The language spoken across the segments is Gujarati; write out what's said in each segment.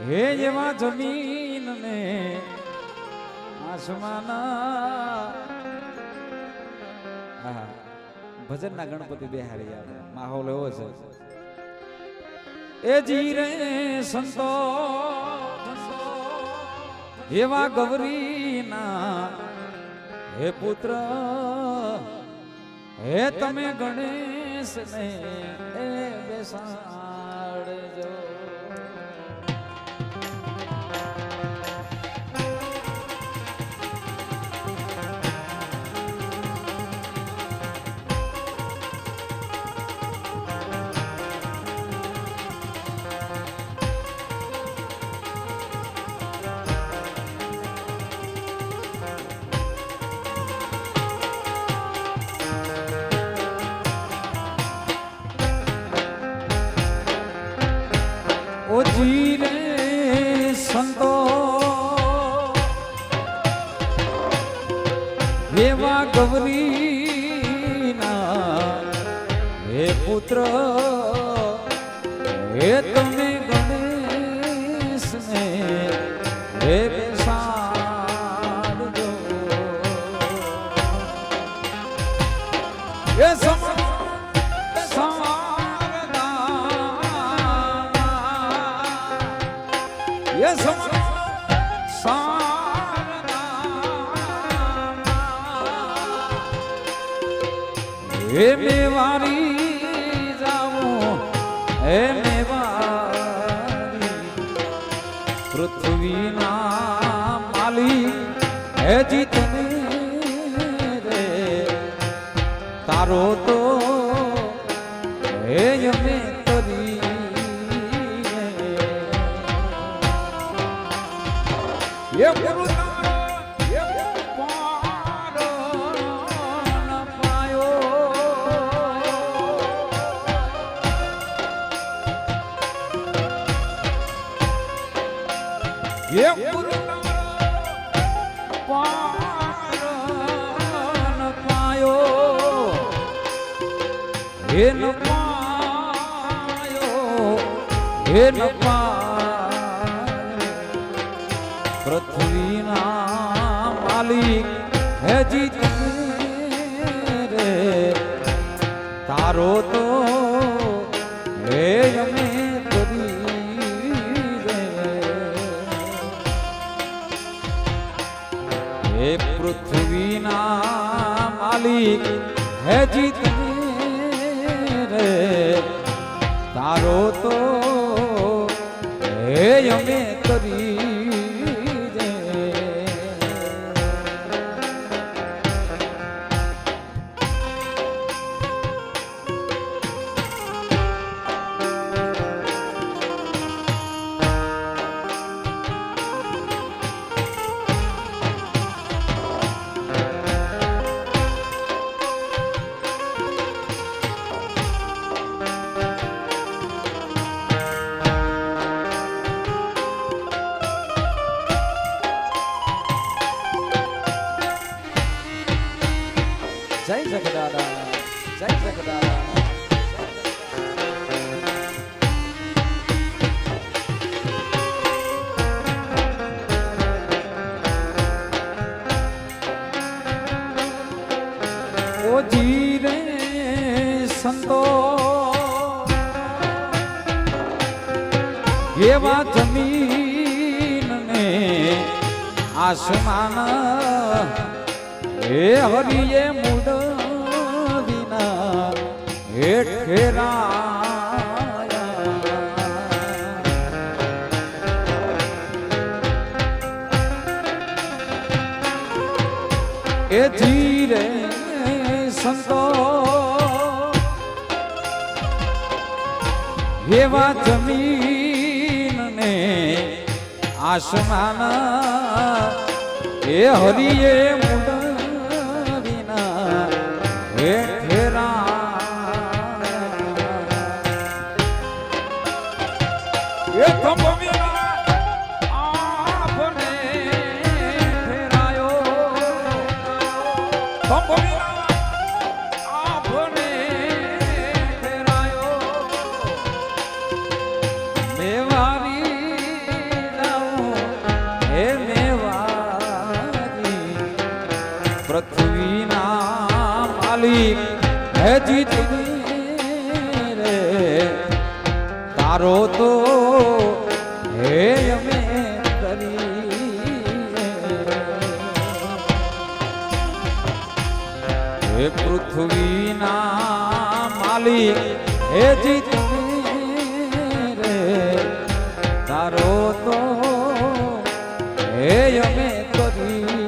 હે એવા જમીન ને આસમાના ભજન ના ગણપતિ બેહારી આવે માહોલ એવો છે એ જીરે સંતો એવા ગૌરીના હે પુત્ર હે તમે ગણેશ ને એ બેસાડજો જીરે સંતો એવા ગૌરીના હે પુત્ર હે તમે ગણેશ ને હે બેસાડજો એ હે મેવારી જાઉં હે મેવારી પૃથ્વીના માલિક હે જીતને રે તારો તો હે અમે તરી એ ગુરુ ये पार न पायो हे न पायो हे न पायो पृथ्वी ना मालिक है जीतने रे तारो तो हे यमे પૃથ્વીના માલિક હે જીતને રે તારો તો હે અમે કરી જય જગદાદા જય જગદાદા ઓ જીરે સંતો એવા જમીન ને આસમાન હે હરિયે મુડ વિના હેઠેરાયા એ ધીરે સંતો એવા જમીન ને આસમાન એ હરિયે મુડ હેઠેરાયા એ થંભ આપને ફેરાયો થંભ આપને ફેરાયો મેવારી માલિક હે જીત રે તારો તો હે અમે હે પૃથ્વીના માલિક હે જીત રે તારો તો હે અમે કરી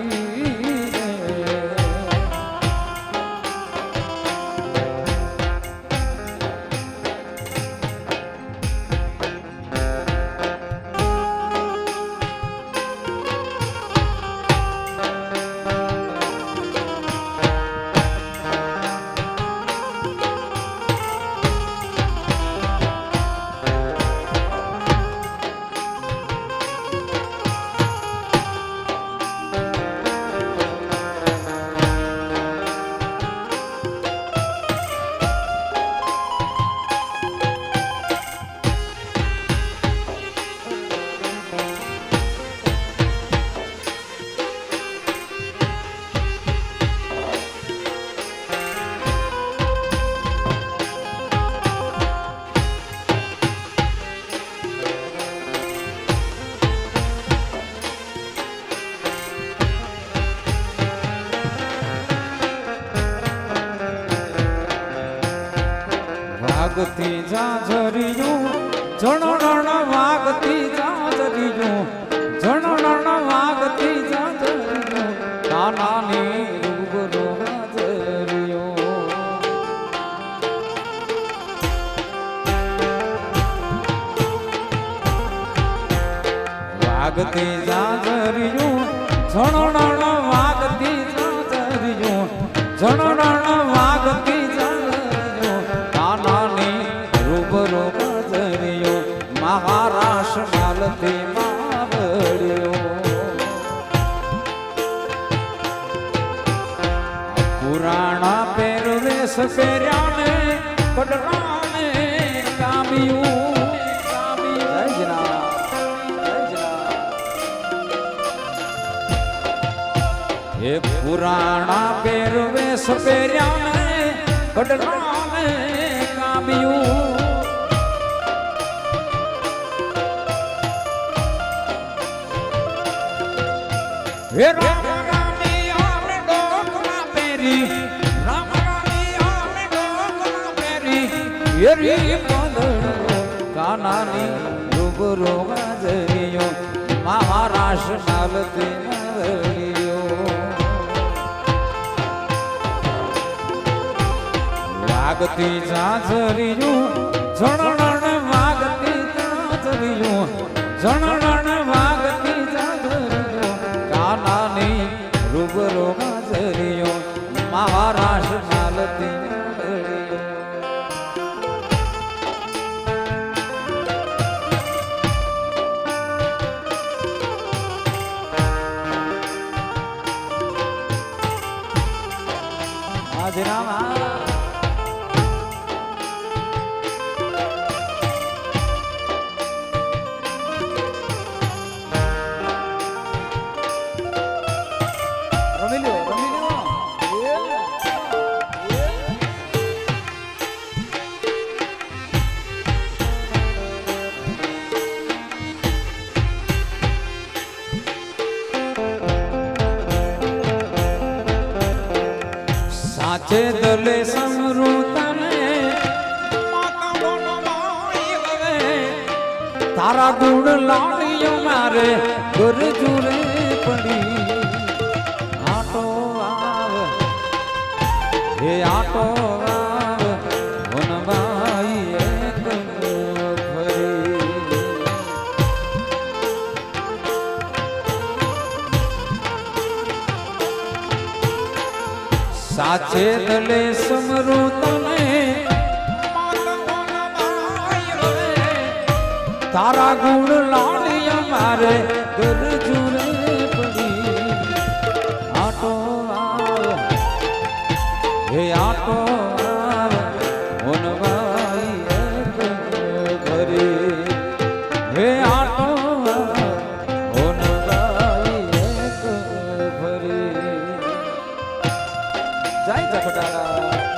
વાગતી જાજરિયું જણણ વાગતી જાજરિયું જણણ વાગતી જાજરિયું કાનાની રૂબરૂ હાજરિયું વાગતી જાજરિયું જણણ વાગતી જાજરિયું જણણ વાગતી મહારાષ્ટ્ર માલતી માવડ્યો પુરાણા પહેરવેશ પહેર્યાને કડરાને કામ્યું એ પુરાણા પહેરવેશ પહેર્યાને કડરાને કામ્યું હે રામ રામી આમે ડોકના પેરી રામ રામી આમે ડોકના પેરી એરી પંદડો કાનાની રૂબરૂ હાજરિયો મહારાષ્ટ્ર માલતી માવડિયો વાગતી જાજરિયું જણણ વાગતી જાજરિયું જણણ વાગતી જાજરિયું કાનાની રૂબરૂ હાજરિયો મહારાષ્ટ્ર માલતી હાજરામા સાચે દલે સમૃતને તારા ગુણ લાડ્યો મારે ગરજુરે પડી આટો આવ હે આટો આવ વનવાઈ એક ફરી સાચે દલે સમૃતને તારા ગુણ લાડી મારે ગરજુરે પડી આટો આવ હે આટો આવ વનવાઈ એક ફરી હે આટો આવ વનવાઈ એક ફરી જય જગડાલા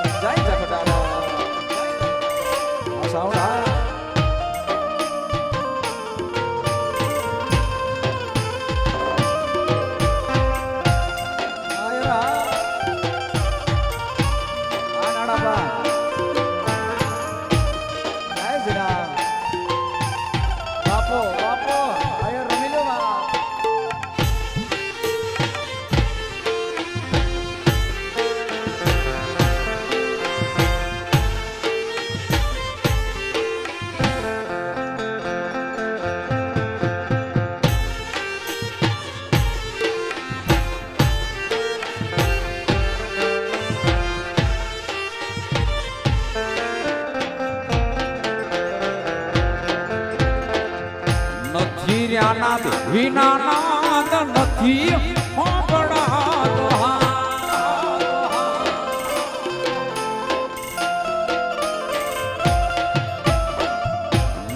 ધીર્યાના વિના નાદ નથી હોંભળાતો.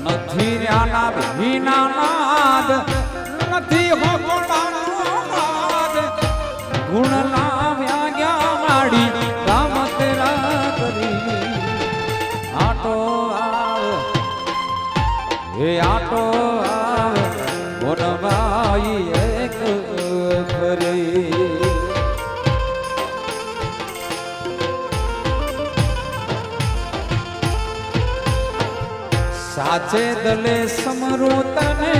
નથી ધીર્યાના વિના નાદ નથી હોંભળાતો. ગુણ લાવ્યા ગયા માડી કામ તેરા કરી. આટો આવ હે આટો આવ મોરબાઈ એક ફરી. સાચે દલે સમરો તને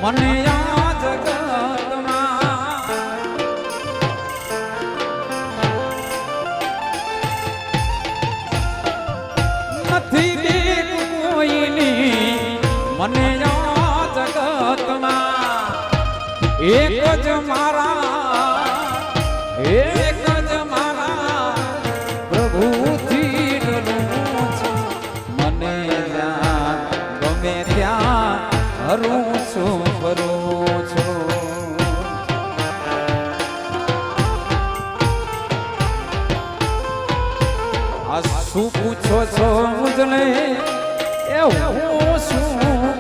મને આ જગતમાં નથી બીક કોઈની. મને આ જગતમાં એક જ મારા પ્રભુથી ડરું છું. મને જ્યાં ગમે ત્યાં હરું છું ફરું છું. આ શું પૂછો છો મુજને એ હું શું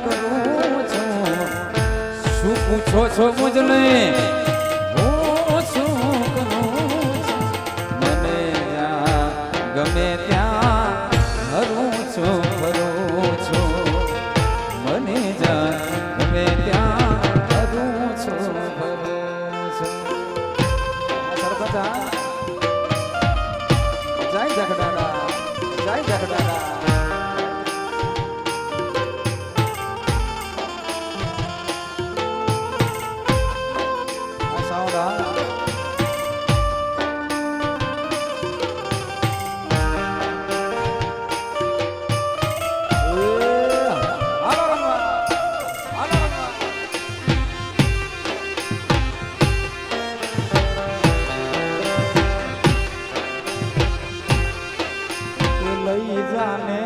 કરું છું. શું પૂછો છો મુજને હું શું કરું છું. મને જ્યાં ગમે ત્યાં હરું છું ફરું છું. મને જ્યાં ગમે ત્યાં હરું છું ફરું છું. સરપંચ જય જગડાડા જય જગડાડા. લઈ જાને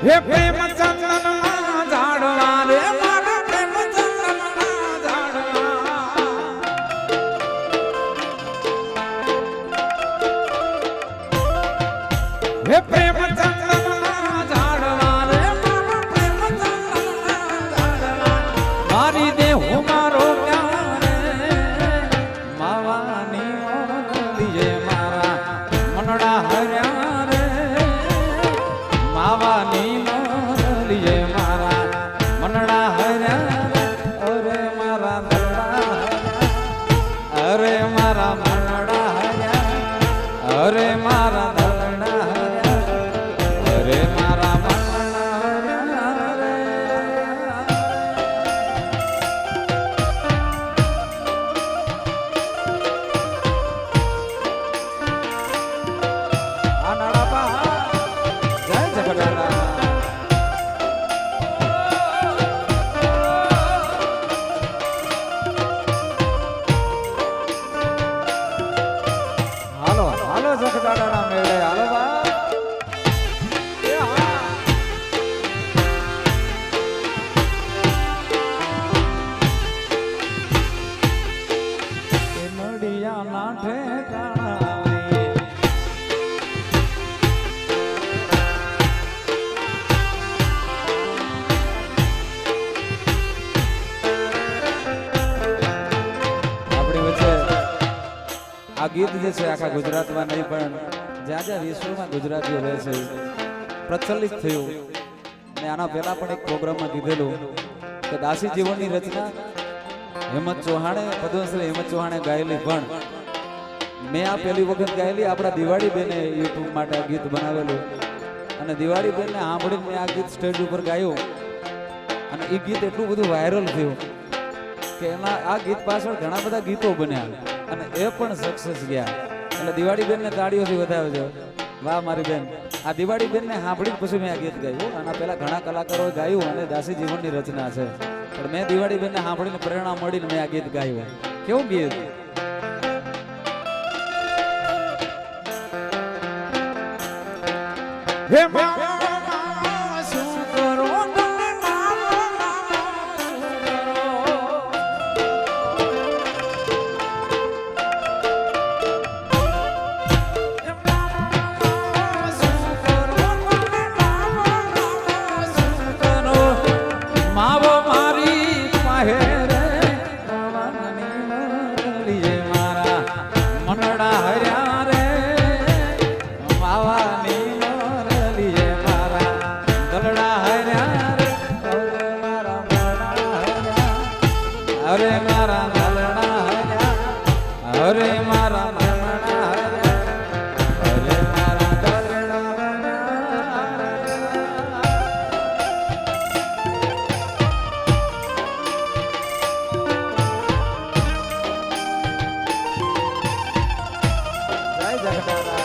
હે પ્રેમ ચંદનના ઝાડવા રે મારા પ્રેમ ચંદનના ઝાડવા. હે પ્રેમ ચંદનના ઝાડવા રે મારા પ્રેમ ચંદનના ઝાડવા. મારી દેહ મારો પ્યારે માવાની મોરલીએ મારા મનડા હર્યા રે. માવાની મોરલી ગીત જે છે આખા ગુજરાતમાં નહીં પણ જ્યાં જ્યાં વિશ્વમાં ગુજરાતીઓ રહે છે પ્રચલિત થયું. અને આના પહેલા પણ એક પ્રોગ્રામમાં કીધેલું કે દાસી જીવનની રચના હેમંત ચૌહાણે પદ્મશ્રી હેમંત ચૌહાણે ગાયેલી, પણ મેં આ પહેલી વખત ગાયેલી. આપણા દિવાળી બેને યુટ્યુબ માટે આ ગીત બનાવેલું અને દિવાળી બેનને સાંભળીને મેં આ ગીત સ્ટેજ ઉપર ગાયું અને એ ગીત એટલું બધું વાયરલ થયું કે એના આ ગીત પાછળ ઘણા બધા ગીતો બન્યા અને એ પણ સક્સેસ ગયા. એટલે દિવાળી બેનને તાળીઓથી વધાવે છે. વાહ મારી બેન. આ દિવાળી બેનને સાંભળીને પછી મેં આ ગીત ગાયું. આના પહેલા ઘણા કલાકારોએ ગાયું અને દાસી જીવનની રચના છે, પણ મેં દિવાળી બેનને સાંભળીને પ્રેરણા મળીને મેં આ ગીત ગાયું. કેવું ગીત? હે અરે મારા નલણા હર્યા, અરે મારા નલણા હર્યા, અરે મારા નલણા જય જગદારા.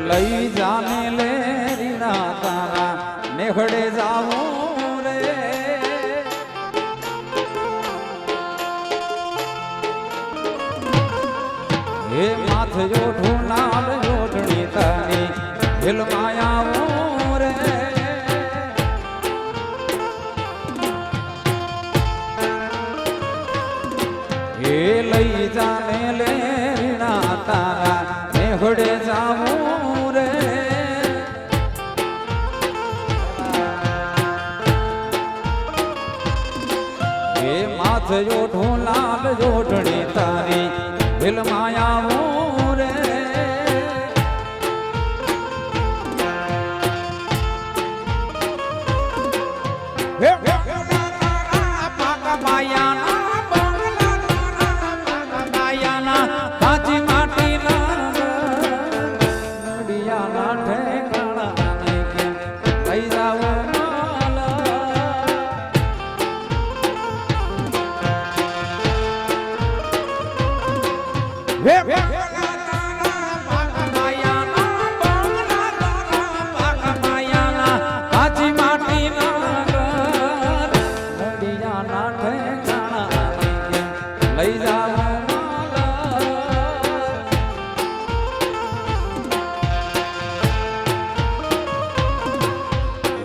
લઈ જાને લે રીના તારા નેહડે જાવું રે, હે માથ જોઠું નાલ જોઠણી તારી દિલ માયાવું રે, હે લઈ જાને લે રીના તારા નેહડે જાવું રે, હે માથ જોઠું લાલ જોઠણી તારી દિલ માયાવું રે, હે પાકા માયાના માયાના કાચી માટીના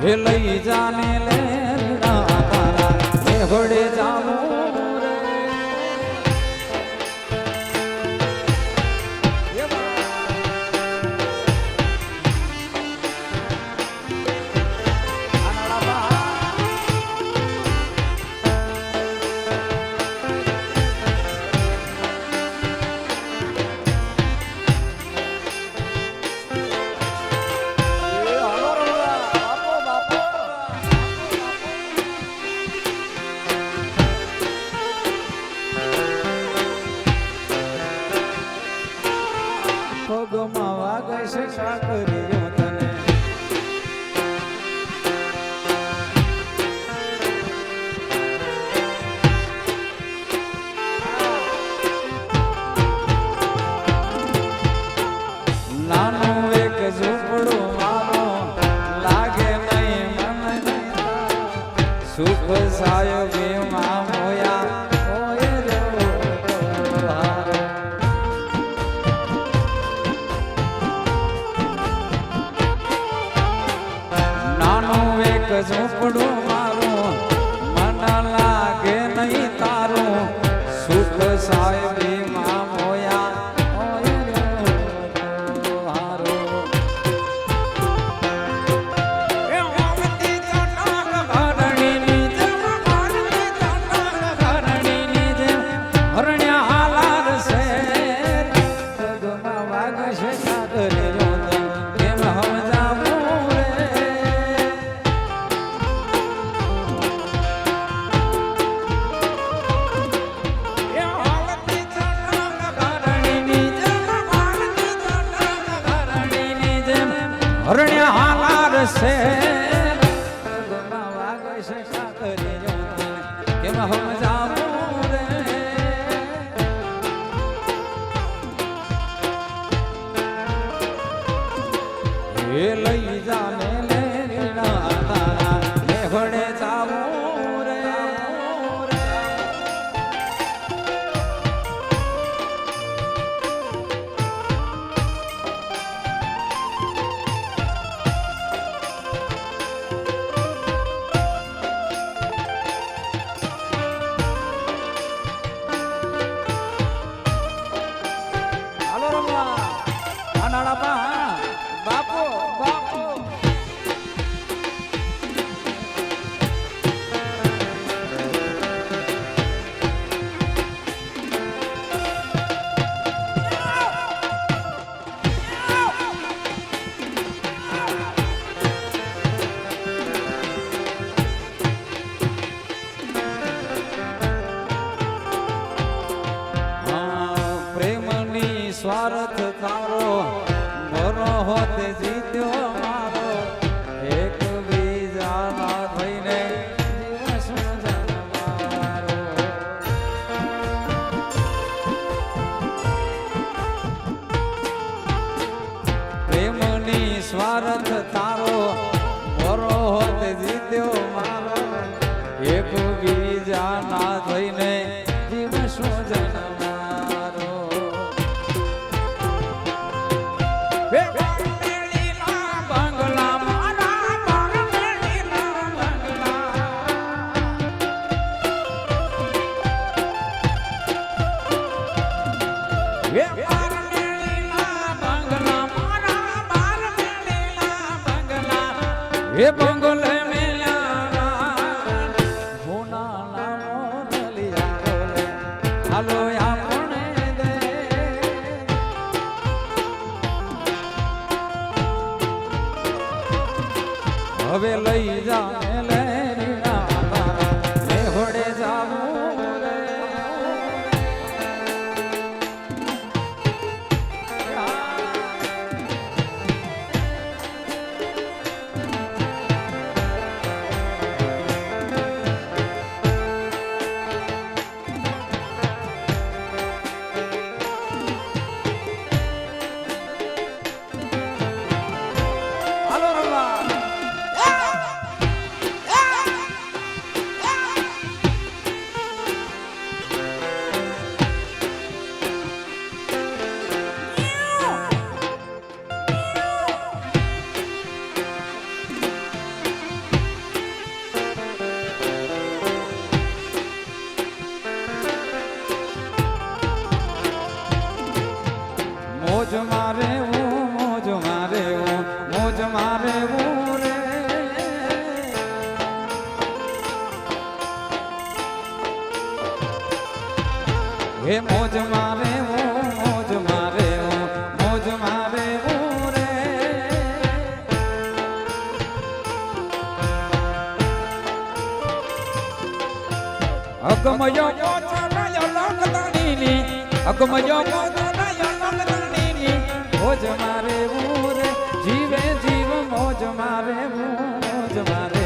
હે લઈ જાને લે તારા નેહડે જાવું રે, પગમાં વાગે છે સાકરીઓ તને, નાનું એક ઝૂંપડું મારો લાગે નહીં મને સાહેબી માં મોયા ઓય રે હારો એ ઓમતી ચટક ભરણીની જેમ ઓમતી ચટક ભરણીની જેમ હરણ્યા હાલાર છે ગગમાં વાગશે સાગરે જોત કેમ સમજાવું રે એ ઓમતી ચટક ભરણીની જેમ ઓમતી ચટક ભરણીની જેમ હરણ્યા હાલાર છે ગગમાં વાગશે સાગરે જોત કેમ સમજાવું રે એ લઈ જાને લેણા તારા લેવડે જાવું રે હાલો રમવા નાના બાપો બાપો પ્રેમની સ્વાર્થ તારો મરો હોતે જીત્યો મારો એક બીજાના થઈને દિવસ જન્મારો પ્રેમની સ્વાર્થ તારો મરો હોતે જીત્યો મારો એક બીજાના થઈને દિવસ જન્મારો એ મેળીના બંગલા મારા મેળીના બંગલા એ મેળીના બંગલા મારા મેળીના બંગલા એ બંગલે મેલ્યા હોના નામો નલિયા બોલે હાલો આપણે દે હવે લઈ જા લે રીણા તારા લેવડે જાવું રે હાલો રમવા મોજ મારે મોજ મારે મોજ મારે રે હે મોજ મારે મોજ મારે મોજ મારે રે અગમયો પોચરાયો લોકતાણીની અગમયો પોચરાયો લોકતાણીની મોજ મારે રે જીવે જીવ મોજ મારે મોજ મારે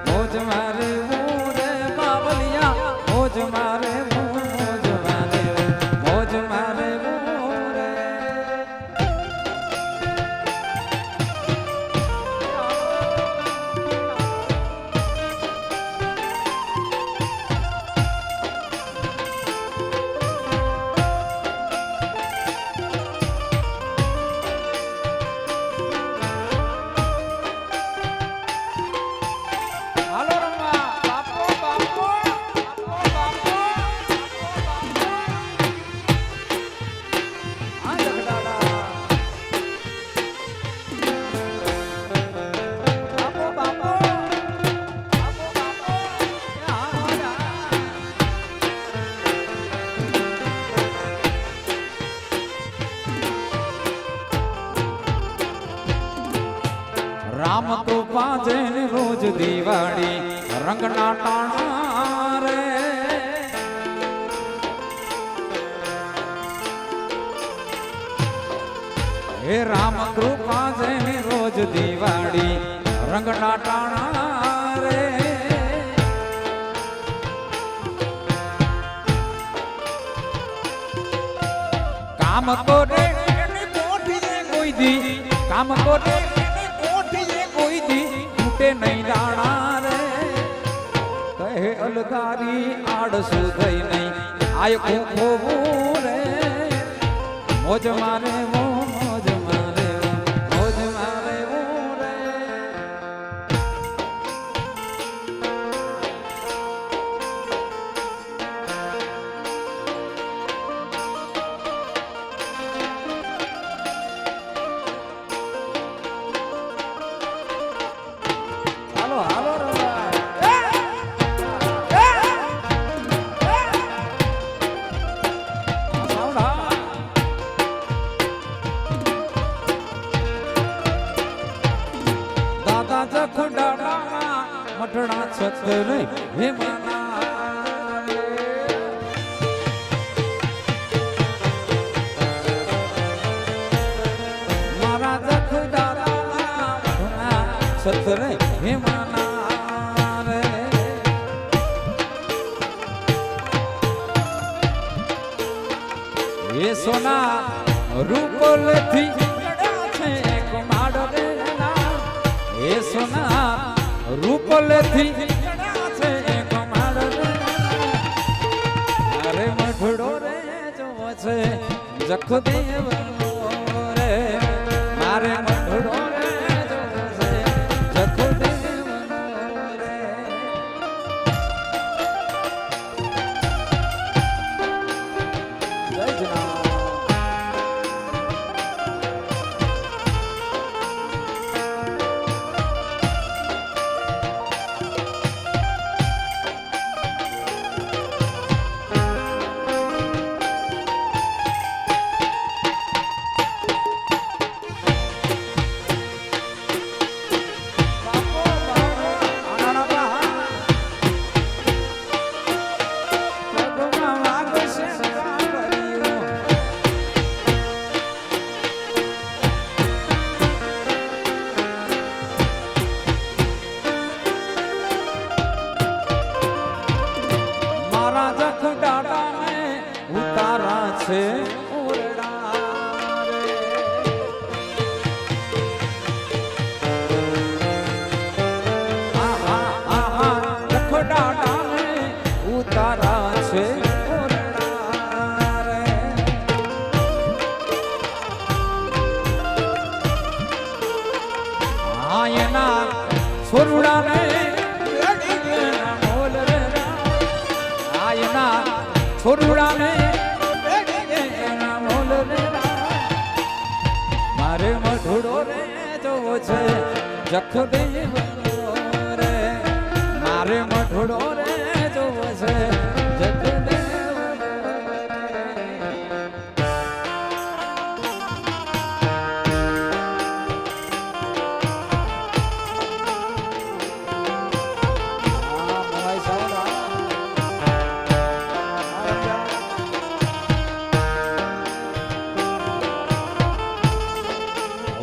મોજ મારે રે બાવલિયા મોજ મારે મોજ મારે મોજ મારે રે રામ કૃપા જેને રોજ દિવાળી રંગના ટાણા રે હે રામ કૃપા જેને રોજ દિવાળી રંગના ટાણા રે કામ કરે એની કોઠીએ કોઈ દી કામ કરે એની કોઠીએ કોઈ દી તૂટે નહીં દાણા રે કહે અલગારી આડસુ થઈ નહીં આય ખોવું રે મોજ મારે વો મોજ મારે વો મોજ મારે વો રે હાલો હાલો મઠડા છત્ર હે મારા જખદારા છત્ર હે માના એ સોના રૂપોલથી છે કુમાર રે ના એ સોના રૂપલથી છે કમાડ અરે મઠડો રે જોવો છે જખદેવ રે મારે મઠડો રે જોવો છે જખદેવ રે જય જના છે ઓરડા રે આહા આહા લખડાડા ને ઉતારા છે ઓરડા રે આયના સોરડા ને મોલ રે આયના સોરડા ને મારે મઠડો રે જોવો છે જખદેવ રે મારે મઠડો રે જોવો છે જખદેવ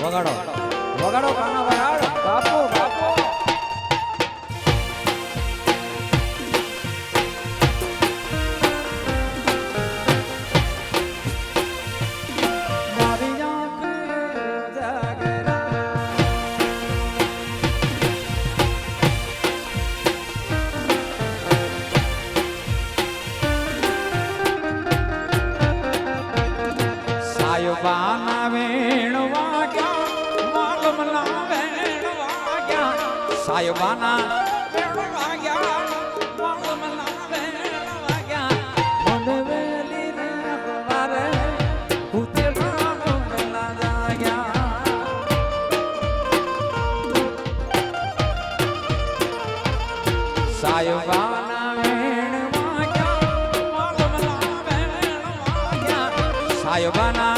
વગાડો વગાડો કાના વગાડ બાપો બાપો મારી આંખ જાગરા સાયબાના વેણવા સાયબાના મનવેલી રે વારે ઉતેલા મોલા જાગ્યા સાયબાના વેણ વાગ્યા સાયબાના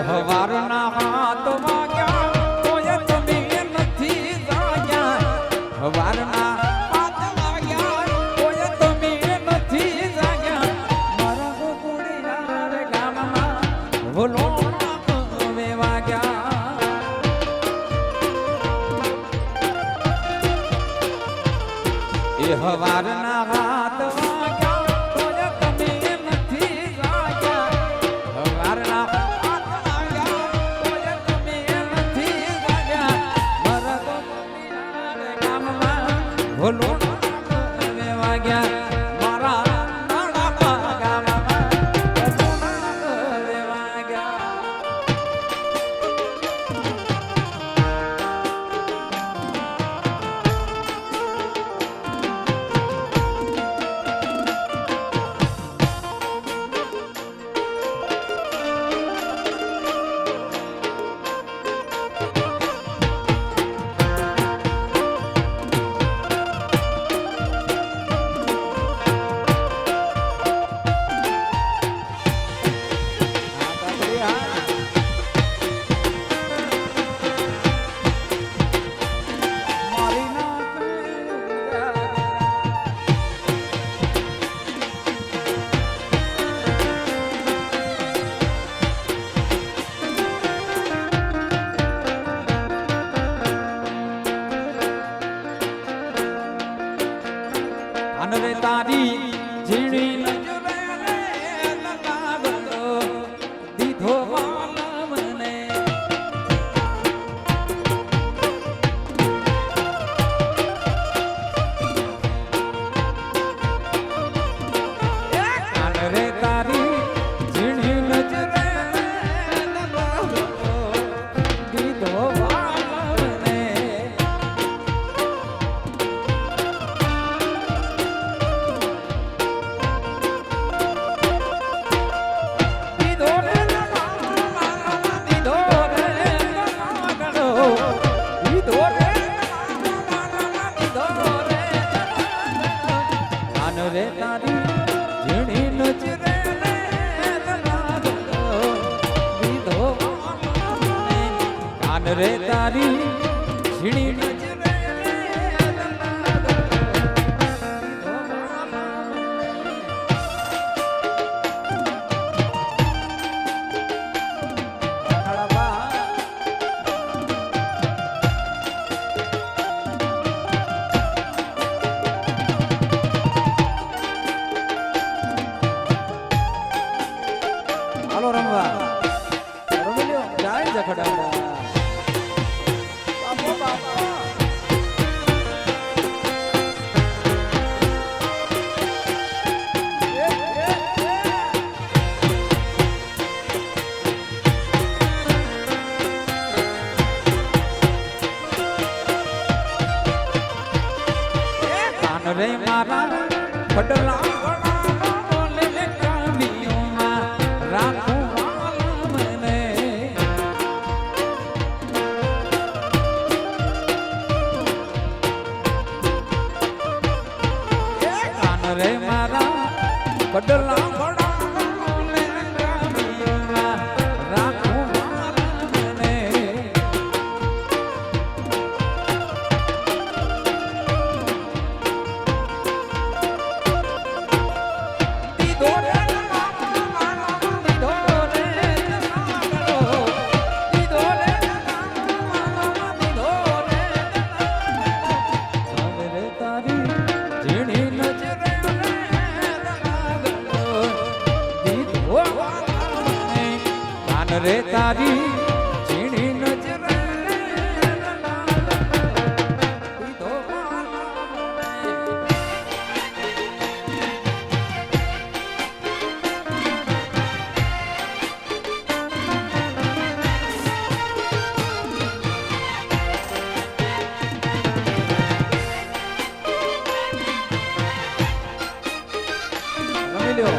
હવારના હાથ વાગ્યા તોય તમે નથી જાગ્યા હવારના હાથ વાગ્યા તોય તમે નથી જાગ્યા મારા ગોકુળિયાર ગામમાં ભોલો હવે વાગ્યા એ હવારના હાથ વાગ્યા તોય તમે નથી જાગ્યા હવારના હાથ વાગ્યા તોય તમે નથી જાગ્યા મારા ગોકુળિયાર ગામમાં ભોલો હવે વાગ્યા મારા નાડા ગામમાં ભોલો હવે વાગ્યા અનરે તારી ઝીણી નજરે લગાડો દીધો વાલમને અનરે તારી ઝીણી નજરે લગાડો દીધો વાલમને રે તારી ઝીણી નજરે દીધો કાન રે તારી ઝીણી નજરે હાલો રમવા રમી લ્યો જાય જખડાડા બાપો બાપા કાન રે મારા પડલા બોલે કાંદીઓમાં રાખું વાલમને કાન રે મારા પડલા બોલે કાંદીઓમાં રાખું વાલમને રે તારી ઝીણી નજરે દીધો રમી લ્યો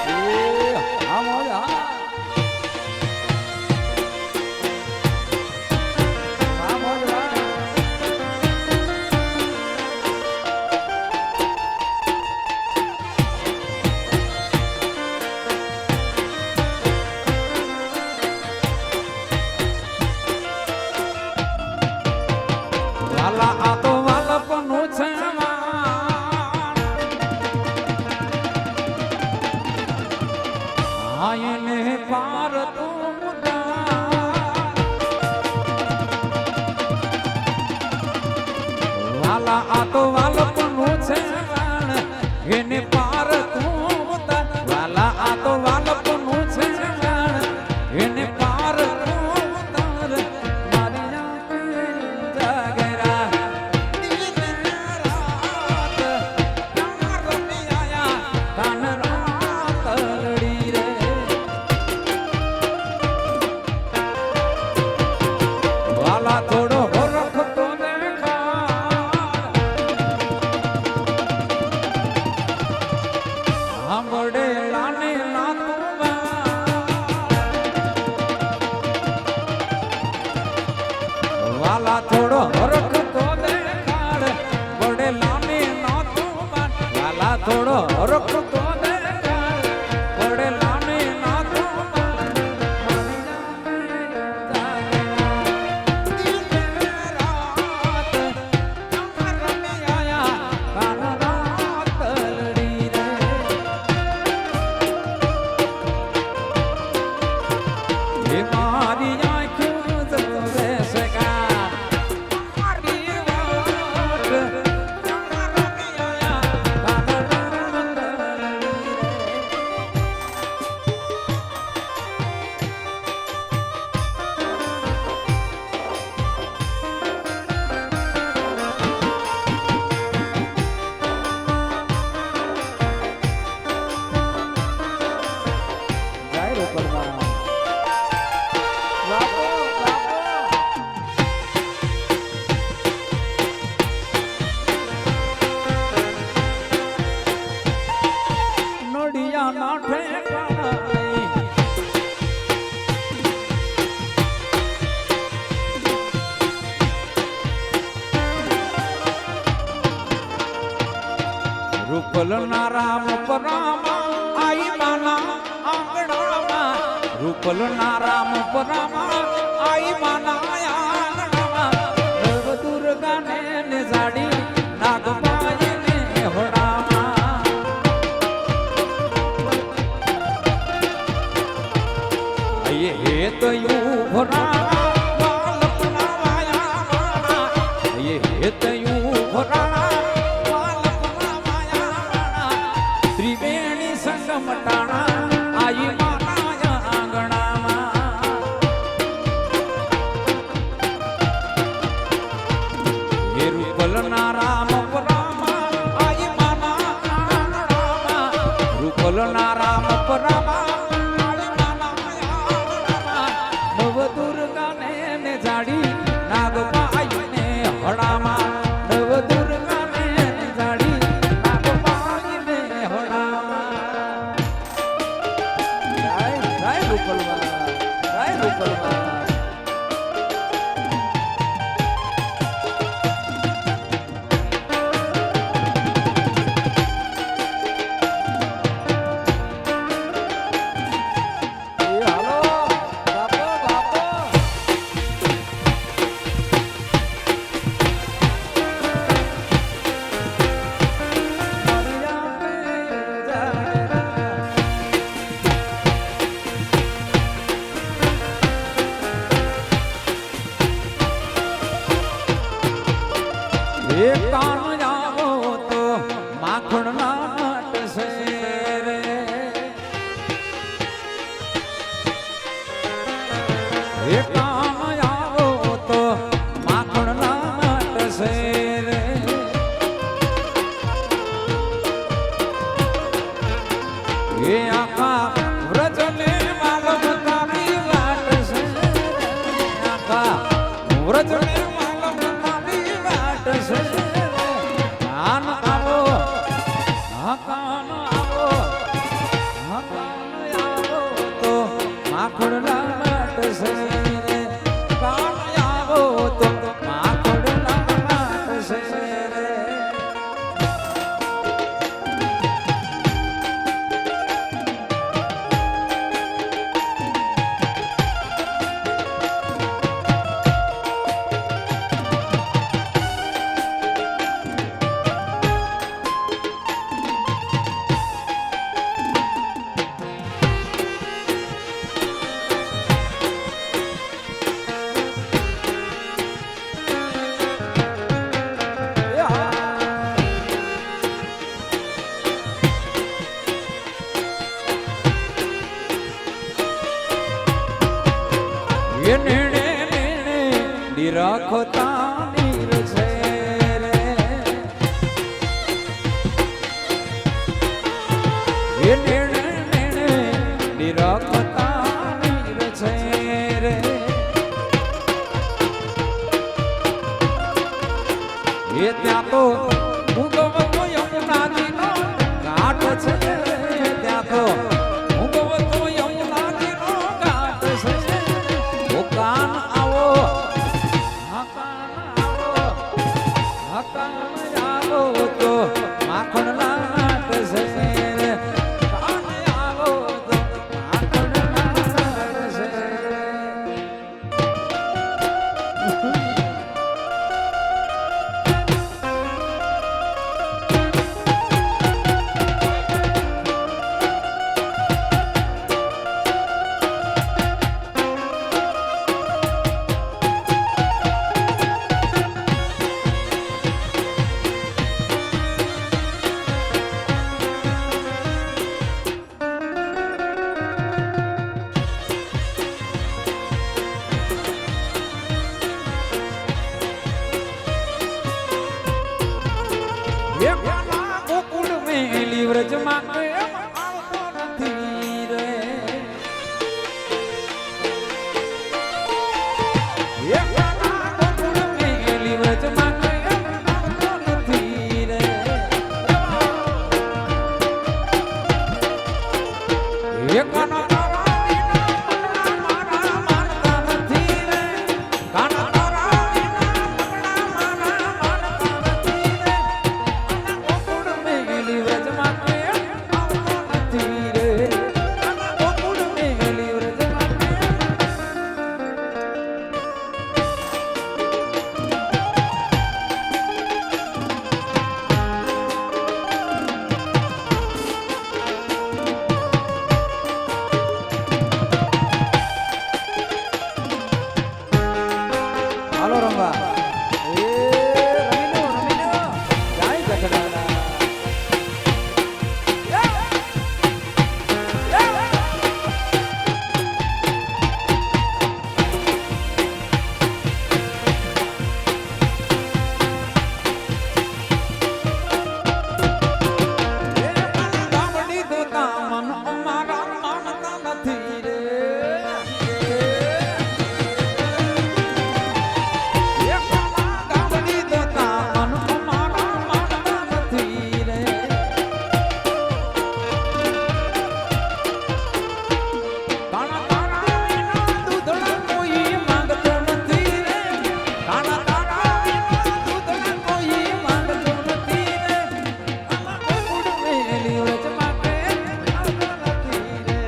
એ હા મોજ હા આયને પાર તું વાલા આ તો વાલપનું છે એને પાર તું વાલા આ તો વાલપનું છે એને પાર તું તાર મારી આંખે જાગરા કાન રાત લડી રે વાલા થોડો હરખ તો સાંભળે લાને વાલા થોડો હરખ તો દેખાડ વડે લાને નાતું વાલા થોડો હરખ તો દેખાડ વડે લાને નાતું મારી આંખો જોવે છે કા મારી વાત જય રૂપલમાં નડિયા ના ઠેકાણા રૂપલ ના રામ પરામા આઈ માના આંગણામાં રૂપલ ના રામ પરામા આઈ માના આંગણામાં નવ દુર્ગાને ને જાડી નાગબાઈ ને હોડામાં એ તો યુ ભરા વાલપના વાયા એ તો યુ ભરા ત્રિવેણી સંગમ ટાણા આઈ માના આંગણામાં એ રૂપલ ના રામ પરામા આઈ માના આંગણામાં રૂપલ ના રામ પરામા આઈ માના આંગણામાં નવ દુર્ગાને ને જાડી નાગબાઈ ને હડામાં નવ દુર્ગાને ને જાડી નાગબાઈ ને હડામાં જય રૂપલમાં જય રૂપલમાં એ હાલો બાપો બાપો મારી આંખે જાગરા એ કાન આવો તો માખણ ના માટશે રે એ કાન આવો તો માખણ ના માટશે રે એ આખા વ્રજને માલમ તારી વાટ છે આખા વ્રજને માલમ તારી વાટ છે કાન આવો કાન આવો કાન આવો તો માખણ ના માટશે રે કાન આવો તો માખણ ના માટશે રે એ નેણે નેણે નિરખતા નીર છે રે એ નેણે નેણે નિરખતા નીર છે રે એ ત્યાં તો ભૂગવતો યમુનાજીનો ઘાટ છે ત્યાં તો ભૂગવતો યમુનાજીનો ઘાટ છે ઓ કાન આવો હકાન આવો તો માખણ લાટ છે કાન આવો તો માખણ લાટ છે ગોકુળ મેલી વ્રજમાં કેમ આવતો નથી રે ગોકુળ મેલી વ્રજમાં કેમ આવતો નથી રે કાના તારા વિના મારા માનતા નથી રે કાના તારા વિના મારા માનતા નથી રે ગોકુળ મેલી વ્રજમાં કેમ આવતો નથી રે ગોકુળ મેલી વ્રજમાં હાલો રમવા એ રમી લો જાય ગઠડાના ગામડી દોતા મન અમારા માનતા નથી રે ગામડી દોતા મન અમારા માનતા નથી રે કાના તારા વિના દૂધડા કોઈ માંગતો નથી રે કાના તારા વિના દૂધડા કોઈ માંગતો નથી રે ગોકુળ મેલી વ્રજમાં કેમ આવતો નથી રે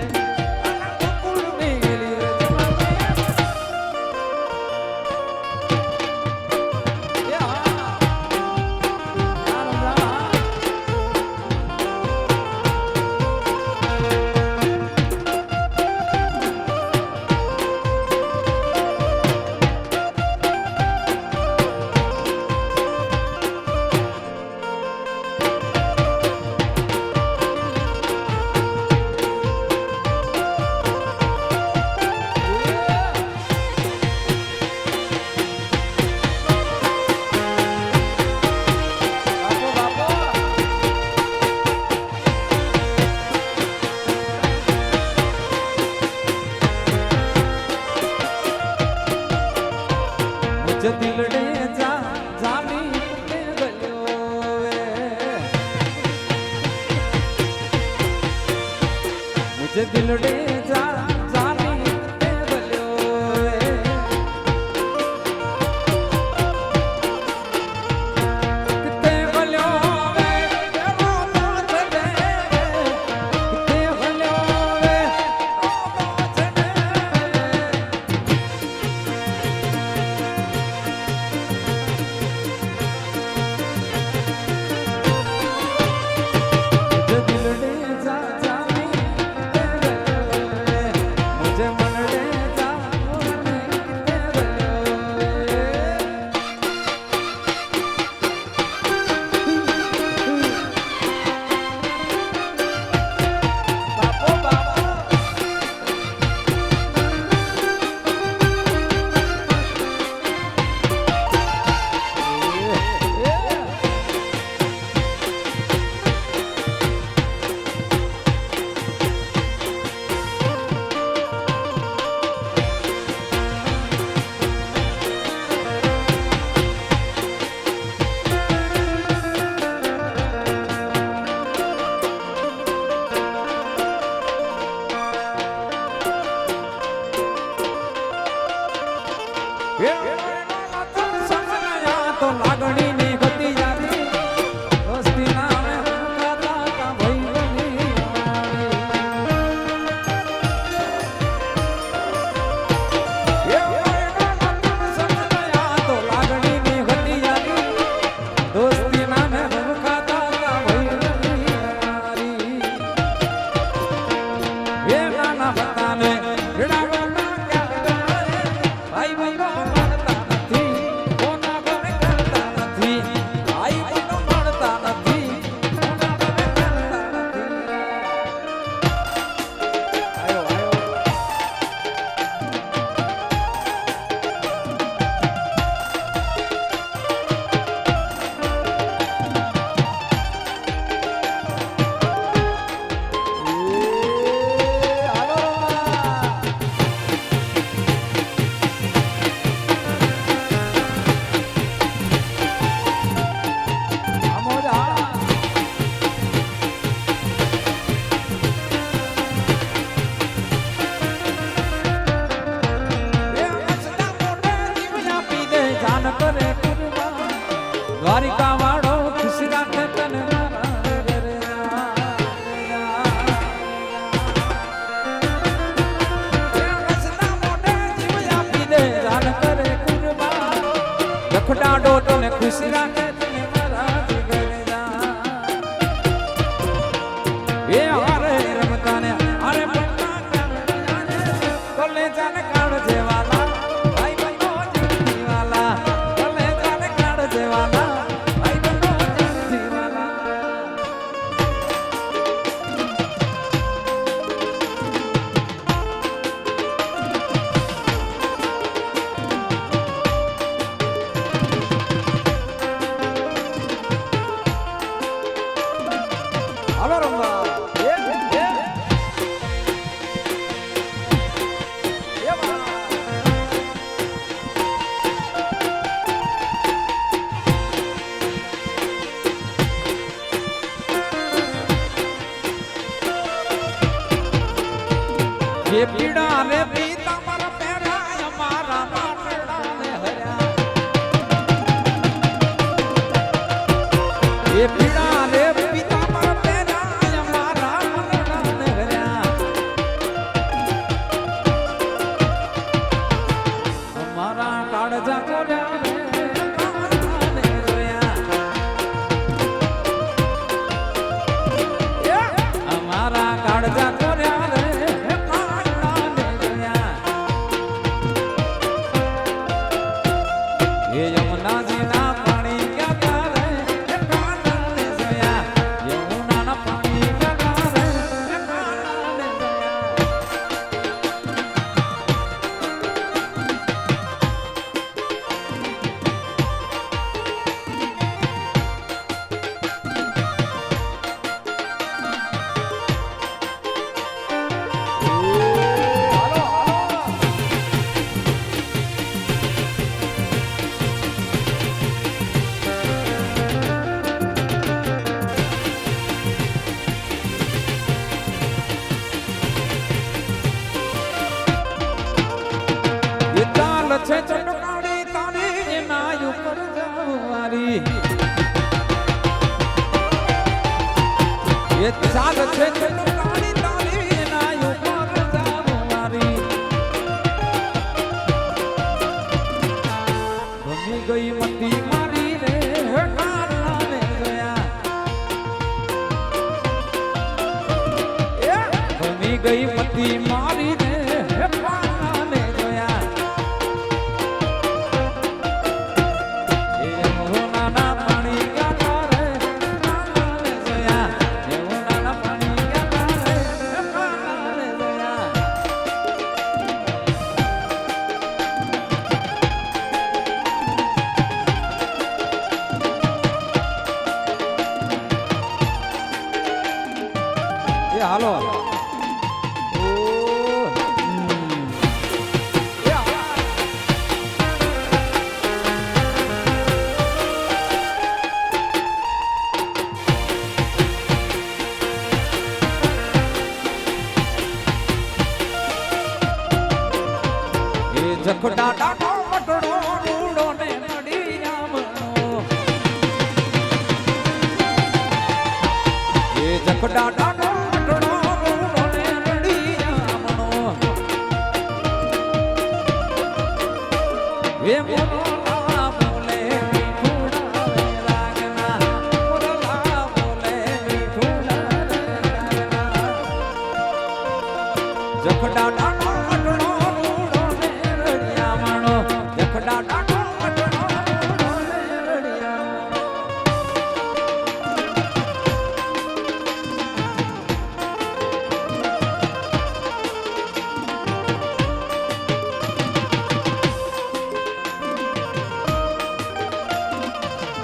ગોકુળ મેલી વ્રજમાં મુझ દિલડે જામી તે ગલ્યો વે મુझ દિલડે જામી તે ગલ્યો વે કિતે ગલ્યો વે તેરો મોત દે કિતે ગલ્યો વે મોત દે દિલડે જામી તે ગલ્યો તો લાગણી ની ગતિ જાતી દોસ્તી નામે મુકાતા તા ભાઈ તો લાગણી ની ગતિ જાતી દોસ્તી નામે મુકાતા તા ભાઈ એ નાના બતાને દ્વારિકા વાળો ખુશી રાખે તને રખડાડો તને ખુશી રાખે તને મારા જીગર જા એ હારે રમતા ને હારે કોલે જાને કાળ જેવાલા ભાઈ બનો જીવાલા કોલે જાને કાળ જેવાલા ये पीड़ा रे पीता पर पैरा हमारा माटड़ा ने हरा ये पीड़ा रे पीता पर पैरा हमारा माटड़ा ने हरा हमारा काळजा कोऱ्या रे काळजाने रोया हमारा काळजा कोऱ्या છે ચટકાડી તારી એના ઉપર જવારી એ ચાલ છે ચટકાડી તારી એના ઉપર જવારી ગમી ગઈ મતી મારી રે કારણે જોયા ગમી ગઈ મતી મારી રે કારણે જોયા હાલો એ જખડા ડાકો મટડો જખડાટાનો અટણો રૂડો ને રડિયામણો એ મોરલા બોલે મીઠુડા રે રાગના મોરલા બોલે મીઠુડા રે રાગના જખડાટાનો અટણો રૂડો ને રડિયામણો જખડાટાનો અટણો રૂડો ને રડિયામણો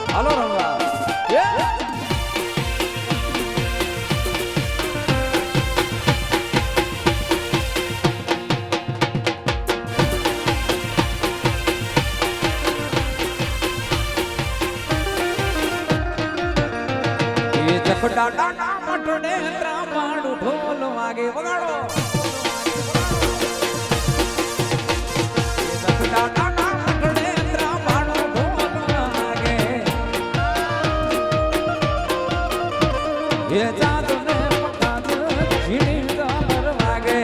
હાલો રંગા જખડાટાના મટડે ત્રામાડું ઢોલ વાગે વગાડો જખડાટાના મટડે ત્રામાડું ઢોલ વાગે એ જાદને પકાદ ઝીણી ડામર વાગે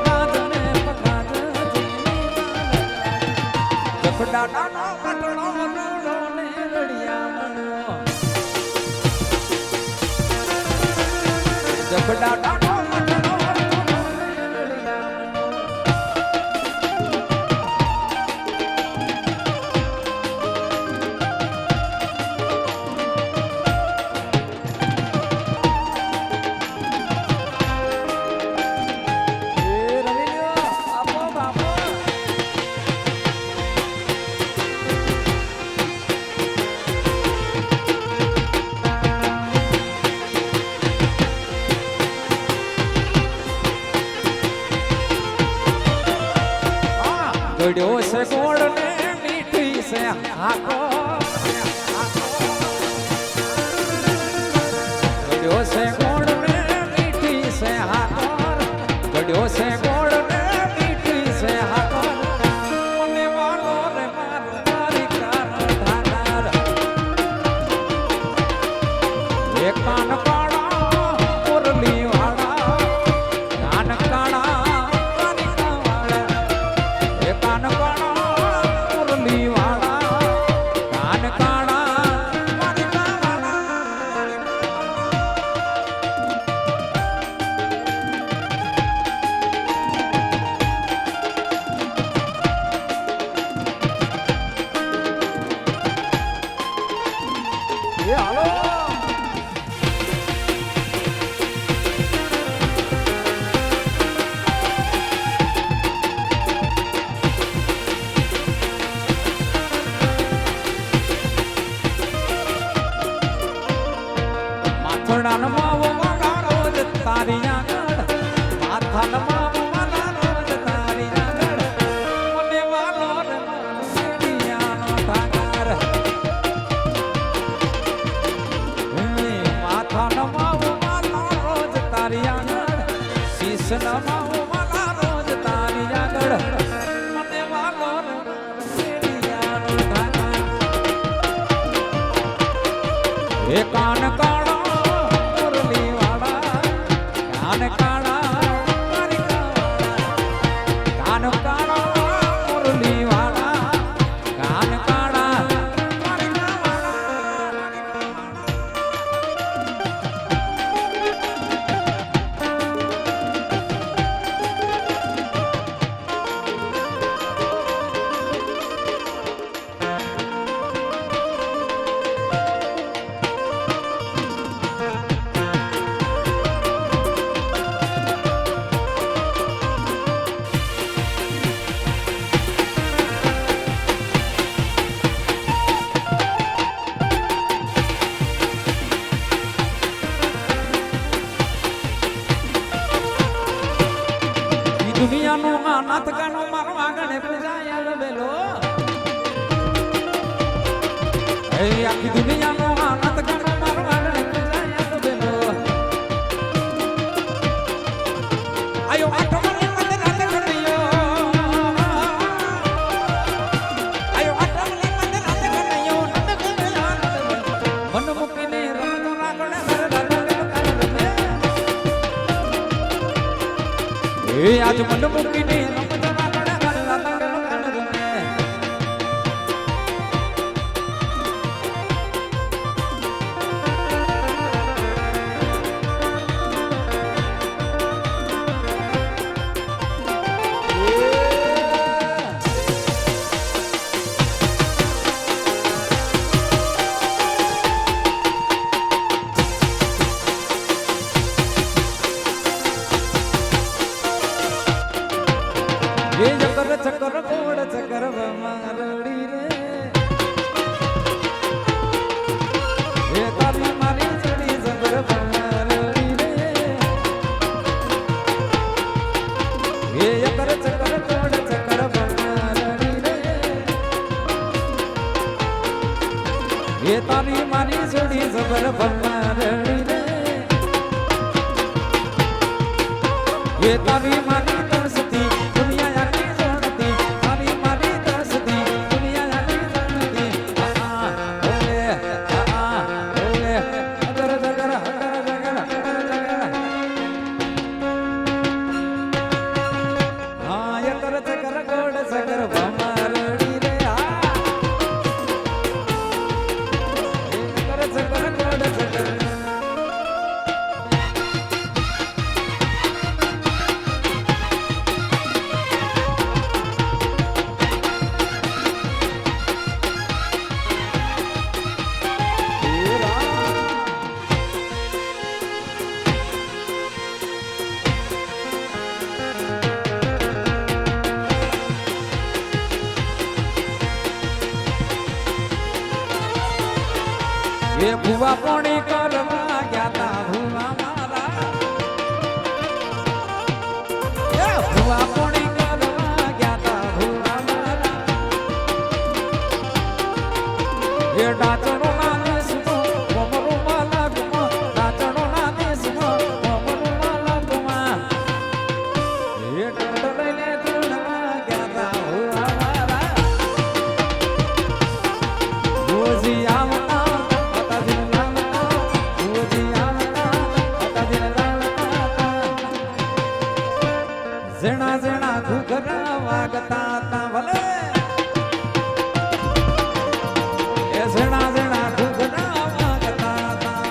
જાદને પકાદ ઝીણી ડામર જખડાટાનો મટડો રૂડો ને રડિયામણો જખડાટાનો મટડો રૂડો ને રડિયામણો આપો બાપો ગળ્યો છે ગોળ ને મીઠી છે હાકો ગળ્યો છે ગોળ ને મીઠી છે હાકો ગળ્યો છે ગોળ ને મીઠી છે હાકો મને વાલો રે મારો તારી કાન ધાનાર એક કાન કાળા મુરલી વાળા કાન કાળા કાન કાળા મુરલી વાળા કાન કાળા એ હાલો માથડાનો માવો વાળા રોજ તારી આગળ માથાનો માવો વાળા રોજ તારી આગળ મને વાલો રે મારો શેડિયાનો ઠાકર માથાનો માવો વાળા રોજ તારી આગળ શીશનો માવો વાળા રોજ તારી આગળ મને વાલો રે મારો શેડિયાનો ઠાકર એ કાન કાળા મુરલી વાળા કાન કાળા કાન કાળા મુરલી વાળા કાન કાળા દુનિયાનો આ નાથકાનો મારો આગળ પૂજાય લબેલો એ આખી દુનિયાનો આ નાથકાનો મારો આગળ પૂજાય લબેલો આયો આઠો મને મને રાત કરિયો આયો આઠો મને મને રાત કરિયો નંદ કરિયો મન મુકીને રમતો આગળ હર આજ મન મૂકીને રમતા પડે ગાલા તંગલ ગાન રમે ये चक्कर चक्कर गोड़ चक्कर मारड़ी रे ये तारी मारी चढ़ी चक्कर मारड़ी रे ये चक्कर चक्कर गोड़ चक्कर मारड़ी रे ये तारी मारी चढ़ी चक्कर मारड़ी रे ये तारी मारी ये भुआ पोणी करवा गया था भुआ मारा ये भुआ पोणी करवा गया था भुआ मारा ये डाचनो ना देसमो कोमरो माला गुमा डाचनो ना देसमो कोमरो माला गुमा ये टोटले ने तुलवा गया था भुआ मारा रोजी आवता ઝેણા ઝેણા ઘૂઘરા વાગતા તા ભલે એ ઝેણા ઝેણા ઘૂઘરા વાગતા તા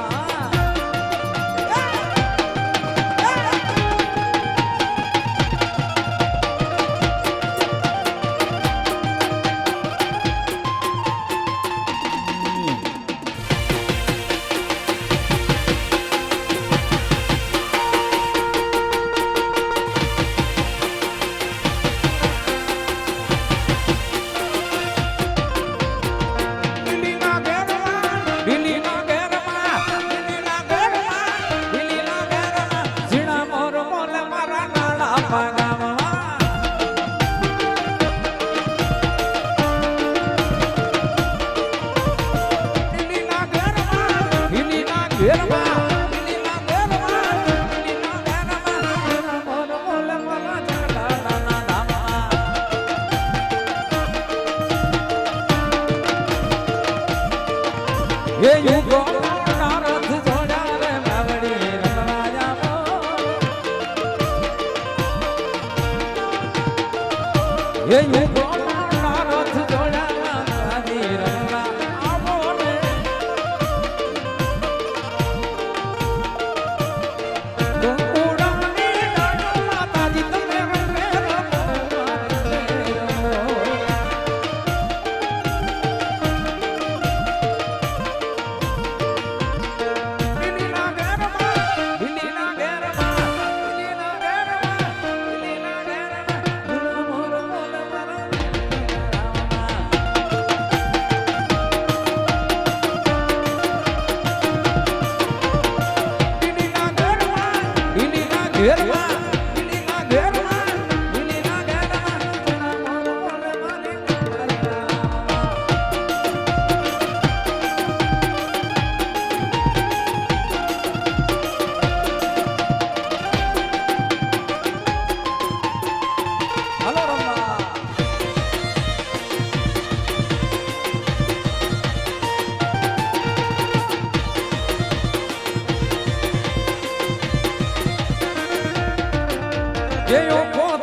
ये युगो नारद जोड़ा रे बावड़ी रमवाया मो ये युगो नारद जोड़ा बावड़ी रमवाया मो रे गोकुड़ानी डाडो माता जी तमे रमे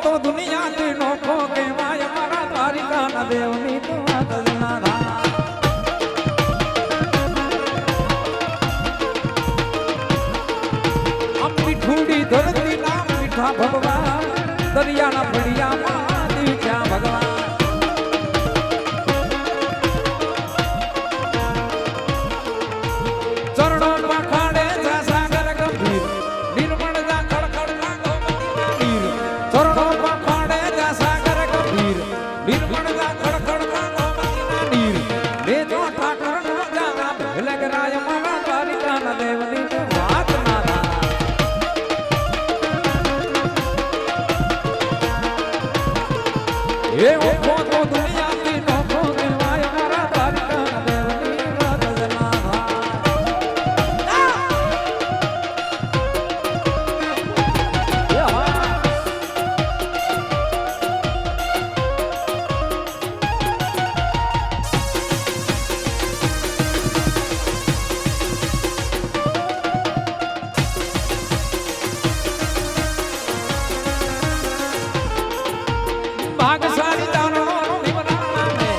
તો દુનિયાથી નોખો કહેવાય મારા દ્વારિકાના દેવની તો વાત જ ના થાય. આમ મીઠુડી ધરતી ના મીઠા ભગવાન દરિયાના ફળિયામાં દીઠા ભગવાન. ચરણો પખાડે જા સાગર ગંભીર નિર્મળ જા ખડખડ જા ગોમતીના નીર. ચરણો પખાડે જા સાગર ગંભીર નિર્મળ જા ખડખડ જા ગોમતીના નીર. બે જો ઠાકરનો જા ભલગરાય મારા દ્વારિકાના દેવની તો વાત ના થાય. એ ઓખો તો દુનિયાથી નોખો કહેવાય મારા દ્વારિકાના દેવની વાત જ ના થાય. ભાગશાળી તારો નિવરાણા ને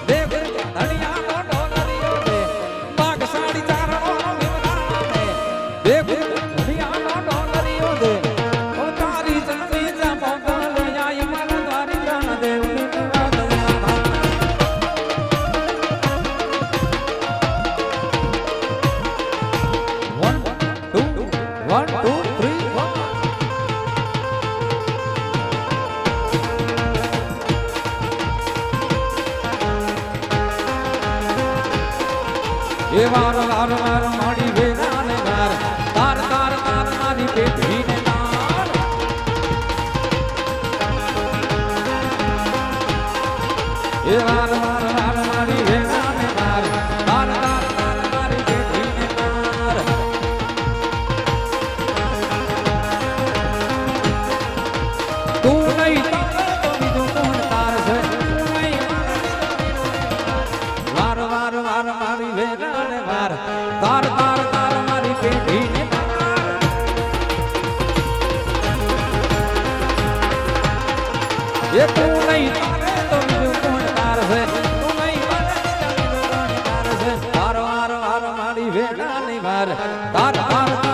દેવ ધણિયાનો ડોલરિયો દે. ભાગશાળી તારો નિવરાણા ને દેવ ધણિયાનો ડોલરિયો દે. ઓ તારી જનની જા મોગલ આઈ મારા દ્વારિકાના દેવની તો વાત જ ના થાય. 1 2 3 એ વાર વાર વાર માડી વેરા ને વાર તાર તાર તાર મારી પેઢી ને તાર. એ વાર વાર વાર મારી વેરા ને વાર તાર તાર તાર મારી પેઢી ને તાર. તું નહીં તારે તો બીજું કોણ તારશે. તું નહીં વાર વાર વાર મારી વેરા ને વાર તાર તાર તાર મારી પેઢી ને તાર. એ તું નહીં તારે તો બીજું કોણ તારશે. તું નહીં તારે તો બીજું કોણ તારશે. વાર વાર વાર મારી વેરા ને વાર તાર તાર